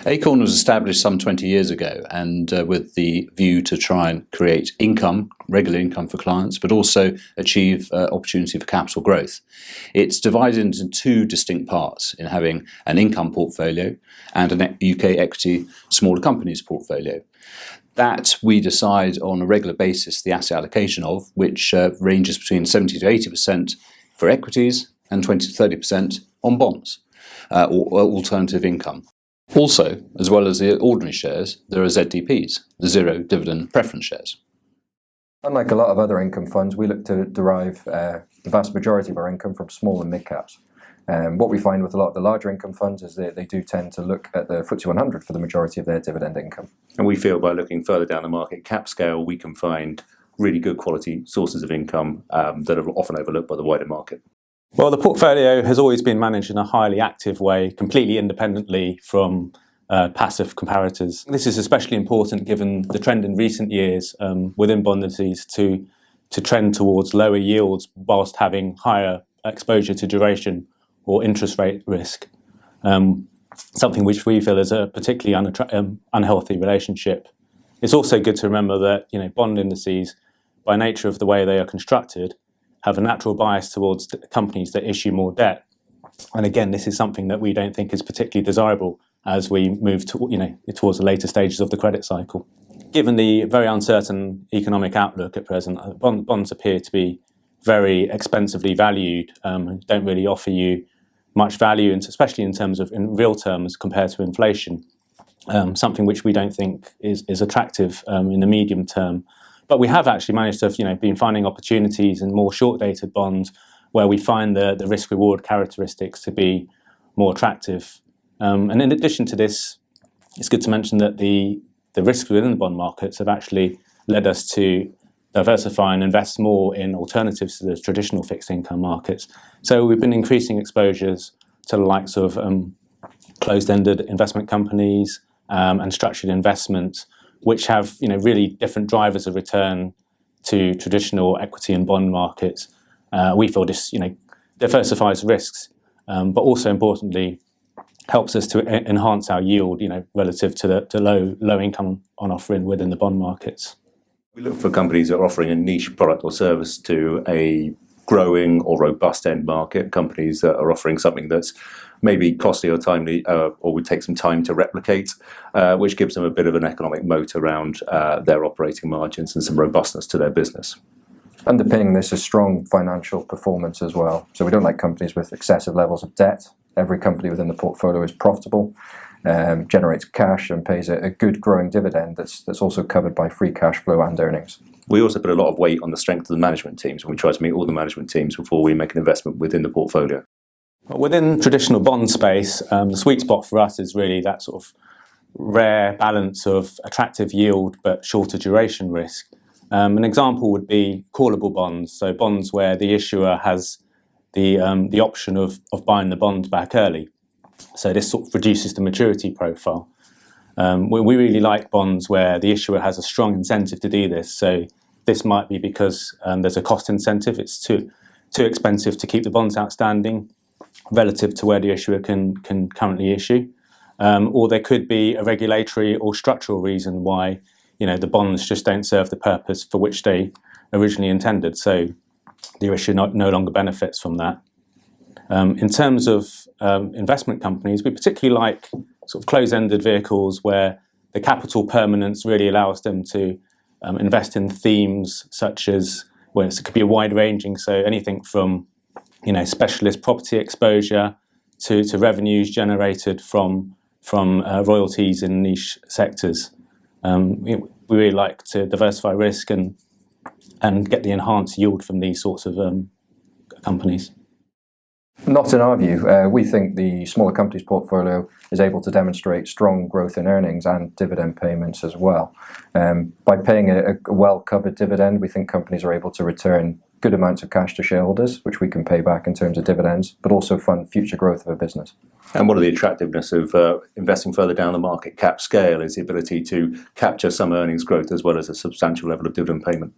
Acorn was established some 20 years ago, and with the view to try and create income, regular income for clients, but also achieve opportunity for capital growth. It's divided into two distinct parts, in having an income portfolio and a UK equity smaller companies portfolio. That we decide on a regular basis the asset allocation of, which ranges between 70 to 80% for equities and 20 to 30% on bonds or alternative income. Also, as well as the ordinary shares, there are ZDPs, the zero dividend preference shares. Unlike a lot of other income funds, we look to derive the vast majority of our income from small and mid caps. What we find with a lot of the larger income funds is that they do tend to look at the FTSE 100 for the majority of their dividend income. And we feel by looking further down the market cap scale, we can find really good quality sources of income that are often overlooked by the wider market. Well, the portfolio has always been managed in a highly active way, completely independently from passive comparators. This is especially important given the trend in recent years within bond indices to trend towards lower yields whilst having higher exposure to duration or interest rate risk, something which we feel is a particularly unhealthy relationship. It's also good to remember that bond indices, by nature of the way they are constructed, have a natural bias towards companies that issue more debt. And again, this is something that we don't think is particularly desirable as we move to, towards the later stages of the credit cycle. Given the very uncertain economic outlook at present, bonds appear to be very expensively valued, don't really offer you much value, and especially in terms of in real terms compared to inflation, something which we don't think is attractive in the medium term. But we have actually managed to have been finding opportunities in more short-dated bonds where we find the risk-reward characteristics to be more attractive. And in addition to this, it's good to mention that the risks within the bond markets have actually led us to diversify and invest more in alternatives to the traditional fixed income markets. So we've been increasing exposures to the likes of closed-ended investment companies and structured investments, which have really different drivers of return to traditional equity and bond markets. We feel this diversifies risks, but also importantly helps us to enhance our yield relative to the low income on offering within the bond markets. We look for companies that are offering a niche product or service to a growing or robust end market, companies that are offering something that's maybe costly or timely or would take some time to replicate, which gives them a bit of an economic moat around their operating margins and some robustness to their business. Underpinning this is strong financial performance as well. So we don't like companies with excessive levels of debt. Every company within the portfolio is profitable, generates cash and pays a good growing dividend that's also covered by free cash flow and earnings. We also put a lot of weight on the strength of the management teams, and we try to meet all the management teams before we make an investment within the portfolio. Within traditional bond space, the sweet spot for us is really that sort of rare balance of attractive yield but shorter duration risk. An example would be callable bonds, so bonds where the issuer has the option of buying the bond back early. So this sort of reduces the maturity profile. We really like bonds where the issuer has a strong incentive to do this. So this might be because there's a cost incentive. It's too expensive to keep the bonds outstanding relative to where the issuer can currently issue. Or there could be a regulatory or structural reason why the bonds just don't serve the purpose for which they originally intended. So the issuer no longer benefits from that. In terms of investment companies, we particularly like sort of closed-ended vehicles where the capital permanence really allows them to invest in themes such as, well, it could be a wide-ranging, so anything from specialist property exposure to revenues generated from royalties in niche sectors. We really like to diversify risk and get the enhanced yield from these sorts of companies. Not in our view. We think the smaller companies portfolio is able to demonstrate strong growth in earnings and dividend payments as well. By paying a well-covered dividend, we think companies are able to return good amounts of cash to shareholders, which we can pay back in terms of dividends, but also fund future growth of a business. And one of the attractiveness of investing further down the market cap scale is the ability to capture some earnings growth as well as a substantial level of dividend payment.